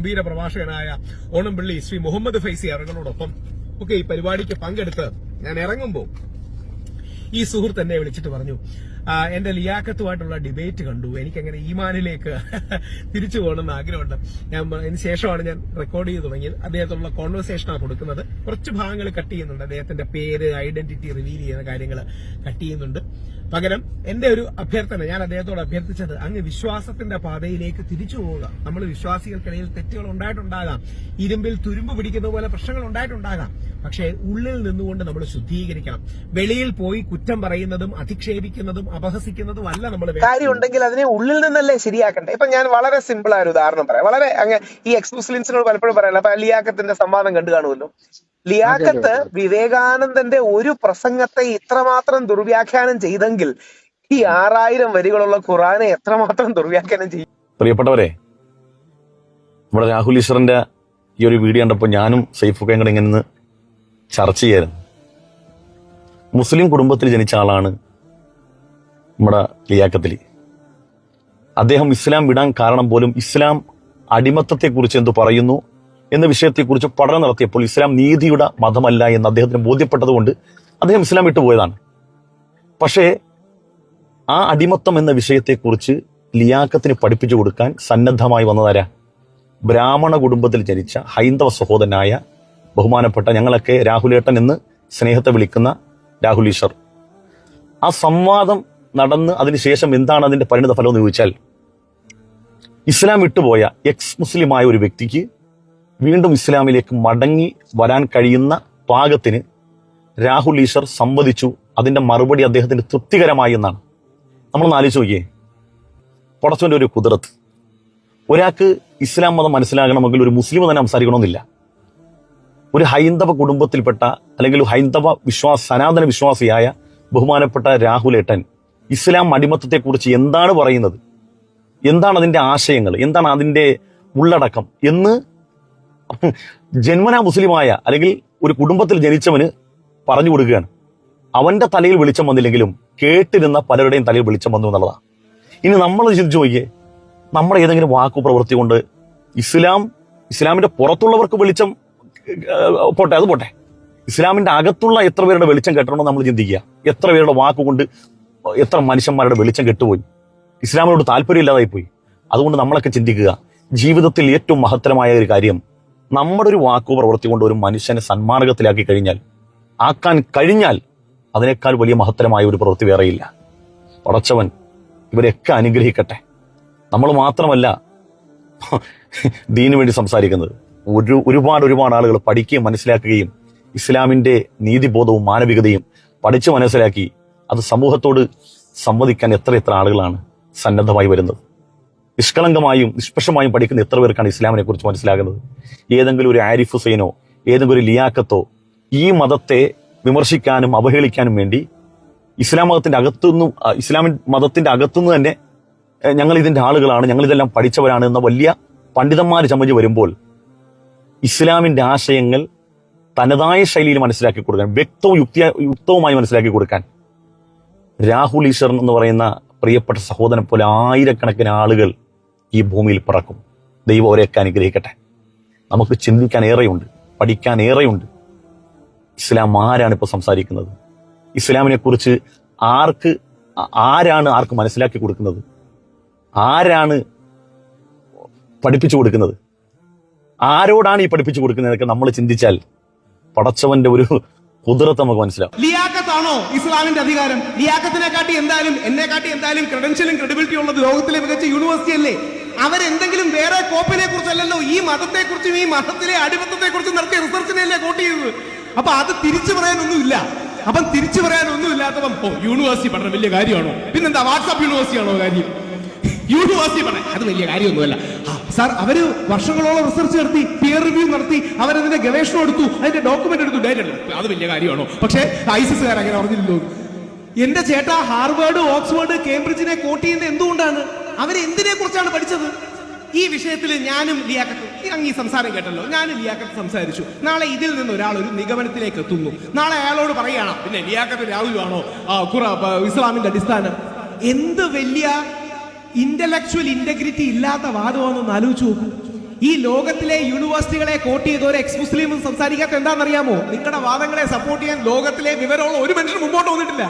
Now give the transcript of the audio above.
ഗംഭീര പ്രഭാഷകനായ ഓണംപള്ളി ശ്രീ മുഹമ്മദ് ഫൈസി അവരോടൊപ്പം ഒക്കെ ഈ പരിപാടിക്ക് പങ്കെടുത്ത് ഞാൻ ഇറങ്ങുമ്പോൾ ഈ സുഹൃത്ത് എന്നെ വിളിച്ചിട്ട് പറഞ്ഞു, എന്റെ ലിയാഖത്തുമായിട്ടുള്ള ഡിബേറ്റ് കണ്ടു, എനിക്കങ്ങനെ ഈമാനിലേക്ക് തിരിച്ചു പോകണമെന്ന് ആഗ്രഹമുണ്ട്. അതിന് ശേഷമാണ് ഞാൻ റെക്കോർഡ് ചെയ്ത് തുടങ്ങിയത്. അദ്ദേഹത്തിനുള്ള കോൺവെർസേഷനാണ് കൊടുക്കുന്നത്. കുറച്ച് ഭാഗങ്ങൾ കട്ട് ചെയ്യുന്നുണ്ട്. അദ്ദേഹത്തിന്റെ പേര്, ഐഡന്റിറ്റി റിവീൽ ചെയ്യുന്ന കാര്യങ്ങൾ കട്ട് ചെയ്യുന്നുണ്ട്. പകരം എന്റെ ഒരു അഭ്യർത്ഥന, ഞാൻ അദ്ദേഹത്തോട് അഭ്യർത്ഥിച്ചത്, അങ്ങ് വിശ്വാസത്തിന്റെ പാതയിലേക്ക് തിരിച്ചു പോവുക. നമ്മൾ വിശ്വാസികൾക്കിടയിൽ തെറ്റുകൾ ഉണ്ടായിട്ടുണ്ടാകാം, ഇരുമ്പിൽ തുരുമ്പ് പിടിക്കുന്ന പോലെ പ്രശ്നങ്ങൾ ഉണ്ടായിട്ടുണ്ടാകാം. പക്ഷേ ഉള്ളിൽ നിന്നുകൊണ്ട് നമ്മൾ ശുദ്ധീകരിക്കണം. വെളിയിൽ പോയി കുറ്റം പറയുന്നതും അധിക്ഷേപിക്കുന്നതും അപഹസിക്കുന്നതും അല്ല നമ്മൾ. കാര്യം ഉണ്ടെങ്കിൽ അതിനെ ഉള്ളിൽ നിന്നല്ലേ ശരിയാക്കണ്ടേ? ഇപ്പൊ ഞാൻ വളരെ സിമ്പിൾ ആയ ഒരു ഉദാഹരണം പറയാം. വളരെ ഈ എക്സ് മുസ്ലിംസിനോട് പലപ്പോഴും പറയാം. അപ്പൊ ലിയാഖത്തിന്റെ സംവാദം കണ്ടു കാണുമല്ലോ. ലിയാഖത്ത് വിവേകാനന്ദന്റെ ഒരു പ്രസംഗത്തെ ഇത്രമാത്രം ദുർവ്യാഖ്യാനം ചെയ്തെങ്കിൽ ഈ 6000 വരികളുള്ള ഖുറാനെ എത്രമാത്രം ദുർവ്യാഖ്യാനം ചെയ്യും? പ്രിയപ്പെട്ടവരെ, നമ്മുടെ രാഹുൽ ഈശ്വറിന്റെ ഈ ഒരു വീഡിയോ കണ്ടപ്പോൾ ഞാനും സൈഫൊക്കെ കൂടെ ഇങ്ങനെ ചർച്ച ചെയ്യായിരുന്നു. മുസ്ലിം കുടുംബത്തിൽ ജനിച്ച ആളാണ് നമ്മുടെ ലിയാഖത്തലി. അദ്ദേഹം ഇസ്ലാം വിടാൻ കാരണം പോലും ഇസ്ലാം അടിമത്തത്തെക്കുറിച്ച് എന്തു പറയുന്നു എന്ന വിഷയത്തെക്കുറിച്ച് പഠനം നടത്തിയപ്പോൾ ഇസ്ലാം നീതിയുടെ മതമല്ല എന്ന് അദ്ദേഹത്തിന് ബോധ്യപ്പെട്ടതുകൊണ്ട് അദ്ദേഹം ഇസ്ലാം വിട്ടുപോയതാണ്. പക്ഷേ ആ അടിമത്തം എന്ന വിഷയത്തെക്കുറിച്ച് ലിയാഖത്തിന് പഠിപ്പിച്ചു കൊടുക്കാൻ സന്നദ്ധമായി വന്നതാരാ? ബ്രാഹ്മണ കുടുംബത്തിൽ ജനിച്ച ഹൈന്ദവ സഹോദരനായ ബഹുമാനപ്പെട്ട, ഞങ്ങളൊക്കെ രാഹുലേട്ടൻ എന്ന് സ്നേഹത്തെ വിളിക്കുന്ന രാഹുൽ ഈശ്വർ. ആ സംവാദം നടന്ന് അതിനുശേഷം എന്താണ് അതിന്റെ പരിണിത ഫലം എന്ന് ചോദിച്ചാൽ, ഇസ്ലാം വിട്ടുപോയ എക്സ് മുസ്ലിമായ ഒരു വ്യക്തിക്ക് വീണ്ടും ഇസ്ലാമിലേക്ക് മടങ്ങി വരാൻ കഴിയുന്ന പാകത്തിന് രാഹുൽ ഈശ്വർ സംവദിച്ചു. അതിന്റെ മറുപടി അദ്ദേഹത്തിന് തൃപ്തികരമായി എന്നാണ്. നമ്മളൊന്ന് ആലോചിച്ച് നോക്കിയേ, പടച്ചവന്റെ ഒരു കുതിരത്ത്. ഒരാൾക്ക് ഇസ്ലാം മതം മനസ്സിലാകണമെങ്കിൽ ഒരു മുസ്ലിം തന്നെ സംസാരിക്കണമെന്നില്ല. ഒരു ഹൈന്ദവ കുടുംബത്തിൽപ്പെട്ട അല്ലെങ്കിൽ ഹൈന്ദവ സനാതന വിശ്വാസിയായ ബഹുമാനപ്പെട്ട രാഹുലേട്ടൻ ഇസ്ലാം അടിമത്തത്തെക്കുറിച്ച് എന്താണ് പറയുന്നത്, എന്താണ് അതിന്റെ ആശയങ്ങൾ, എന്താണ് അതിന്റെ ഉള്ളടക്കം എന്ന് ജന്മനാ മുസ്ലിമായ അല്ലെങ്കിൽ ഒരു കുടുംബത്തിൽ ജനിച്ചവന് പറഞ്ഞു കൊടുക്കുകയാണ്. അവന്റെ തലയിൽ വെളിച്ചം വന്നില്ലെങ്കിലും കേട്ടിരുന്ന പലരുടെയും തലയിൽ വെളിച്ചം വന്നു എന്നുള്ളതാണ്. ഇനി നമ്മൾ ചിന്തിച്ചു നോക്കിയേ, നമ്മുടെ ഏതെങ്കിലും വാക്കു പ്രവൃത്തി കൊണ്ട് ഇസ്ലാമിന്റെ പുറത്തുള്ളവർക്ക് വെളിച്ചം പോട്ടെ, അത് പോട്ടെ, ഇസ്ലാമിന്റെ അകത്തുള്ള എത്ര പേരുടെ വെളിച്ചം കെട്ടണമെന്ന് നമ്മൾ ചിന്തിക്കുക. എത്ര പേരുടെ വാക്കുകൊണ്ട് എത്ര മനുഷ്യന്മാരുടെ വെളിച്ചം കെട്ടുപോയി, ഇസ്ലാമിനോട് താല്പര്യമില്ലാതായി പോയി. അതുകൊണ്ട് നമ്മളൊക്കെ ചിന്തിക്കുക, ജീവിതത്തിൽ ഏറ്റവും മഹത്തരമായ ഒരു കാര്യം, നമ്മുടെ ഒരു വാക്കു പ്രവൃത്തി കൊണ്ട് ഒരു മനുഷ്യനെ സന്മാർഗത്തിലാക്കി ആക്കാൻ കഴിഞ്ഞാൽ അതിനേക്കാൾ വലിയ മഹത്തരമായ ഒരു പ്രവൃത്തി വേറെയില്ല. പടച്ചവൻ ഇവരെയൊക്കെ അനുഗ്രഹിക്കട്ടെ. നമ്മൾ മാത്രമല്ല ദീനു വേണ്ടി സംസാരിക്കുന്നത്, ഒരുപാട് ആളുകൾ പഠിക്കുകയും മനസ്സിലാക്കുകയും ഇസ്ലാമിന്റെ നീതിബോധവും മാനവികതയും പഠിച്ചു മനസ്സിലാക്കി അത് സമൂഹത്തോട് സംവദിക്കാൻ എത്ര ആളുകളാണ് സന്നദ്ധമായി വരുന്നത്. നിഷ്കളങ്കമായും നിഷ്പക്ഷമായും പഠിക്കുന്ന എത്ര പേർക്കാണ് ഇസ്ലാമിനെ കുറിച്ച് മനസ്സിലാകുന്നത്? ഏതെങ്കിലും ഒരു ആരിഫ് ഹുസൈനോ ഏതെങ്കിലും ഒരു ലിയാഖത്തോ ഈ മതത്തെ വിമർശിക്കാനും അവഹേളിക്കാനും വേണ്ടി ഇസ്ലാം മതത്തിന്റെ അകത്തുനിന്ന് തന്നെ ഞങ്ങൾ ഇതിന്റെ ആളുകളാണ്, ഞങ്ങൾ ഇതെല്ലാം പഠിച്ചവരാണ് എന്ന വലിയ പണ്ഡിതന്മാർ ചമഞ്ഞ് വരുമ്പോൾ ഇസ്ലാമിന്റെ ആശയങ്ങൾ തനതായ ശൈലിയിൽ മനസ്സിലാക്കി കൊടുക്കാൻ, യുക്തവുമായി മനസ്സിലാക്കി കൊടുക്കാൻ രാഹുൽ ഈശ്വർ എന്ന് പറയുന്ന പ്രിയപ്പെട്ട സഹോദരനെ പോലെ ആയിരക്കണക്കിന് ആളുകൾ ഈ ഭൂമിയിൽ പിറക്കും. ദൈവം അവരെയൊക്കെ അനുഗ്രഹിക്കട്ടെ. നമുക്ക് ചിന്തിക്കാൻ ഏറെയുണ്ട്, പഠിക്കാൻ ഏറെയുണ്ട്. ഇസ്ലാം ആരാണ് ഇപ്പോൾ സംസാരിക്കുന്നത്? ഇസ്ലാമിനെ കുറിച്ച് ആരാണ് ആർക്ക് മനസ്സിലാക്കി കൊടുക്കുന്നത്? ആരാണ് പഠിപ്പിച്ചു കൊടുക്കുന്നത്? ആരോടാണ് ഈ പഠിപ്പിച്ചു കൊടുക്കുന്നതൊക്കെ നമ്മൾ ചിന്തിച്ചാൽ പടച്ചവന്റെ ഒരു കുതിരത്ത് നമുക്ക് മനസ്സിലാവും. ലിയാഖത്താണോ ഇസ്ലാമിന്റെ അധികാരം? ലിയാഖത്തിനെക്കാട്ടി എന്നെക്കാട്ടി ക്രെഡൻഷ്യലും ക്രെഡിബിലിറ്റി ഉള്ളത് ലോകത്തിലെ മികച്ച യൂണിവേഴ്സിറ്റി അല്ലേ? അവരെന്തെങ്കിലും വേറെ കോപ്പിനെ കുറിച്ചല്ലല്ലോ ഈ മതത്തെക്കുറിച്ചും ഈ മതത്തിലെ അടിമത്തത്തെ കുറിച്ചും നടത്തിയ റിസർച്ചിനെയല്ലേ കോട്ട് ചെയ്തത്. അപ്പൊ അത് തിരിച്ചു പറയാനൊന്നുമില്ല. അപ്പം തിരിച്ചു പറയാനൊന്നുമില്ലാത്തപ്പം യൂണിവേഴ്സിറ്റി പഠനം വലിയ കാര്യമാണോ? പിന്നെന്താ വാട്സാപ്പ് യൂണിവേഴ്സിറ്റി ആണോ കാര്യം? യൂണിവേഴ്സിറ്റി പഠനം അത് വലിയ കാര്യമൊന്നുമല്ല സാർ. അവര് വർഷങ്ങളോളം റിസർച്ച് നടത്തി, പിയർ റിവ്യൂ നടത്തി, അവരതിന്റെ ഗവേഷണം എടുത്തു, അതിന്റെ ഡോക്യുമെന്റ് എടുത്തു, അത് വലിയ കാര്യമാണോ? പക്ഷേ ഐസിസുകാർ അങ്ങനെ പറഞ്ഞില്ലല്ലോ. എന്റെ ചേട്ടാ, ഹാർവേഡ്, ഓക്സ്ഫോർഡ്, കേംബ്രിഡ്ജിനെ കോട്ട് ചെയ്യുന്നത് എന്തുകൊണ്ടാണ്? അവരെന്തിനെ കുറിച്ചാണ് പഠിച്ചത്? ഈ വിഷയത്തിൽ ഞാനും ലിയാഖത്ത്, അങ്ങ് ഈ സംസാരം കേട്ടല്ലോ, ഞാനും ലിയാഖത്ത് സംസാരിച്ചു. നാളെ ഇതിൽ നിന്ന് ഒരാൾ ഒരു നിഗമനത്തിലേക്ക് എത്തുന്നു. നാളെ അയാളോട് പറയണം, പിന്നെ ലിയാഖത്ത് രാഹുലാണോ ഇസ്ലാമിന്റെ അടിസ്ഥാനം? എന്ത് വലിയ ഇന്റലക്ച്വൽ ഇന്റഗ്രിറ്റി ഇല്ലാത്ത വാദമാണെന്ന് ആലോചിച്ച് നോക്കൂ. ഈ ലോകത്തിലെ യൂണിവേഴ്സിറ്റികളെ കോട്ട് ചെയ്ത് ഒരു എക്സ് മുസ്ലിം സംസാരിക്കാത്ത എന്താണെന്നറിയാമോ? നിങ്ങളുടെ വാദങ്ങളെ സപ്പോർട്ട് ചെയ്യാൻ ലോകത്തിലെ വിവരമുള്ള ഒരു മനുഷ്യൻ മുമ്പോട്ട് വന്നിട്ടില്ല.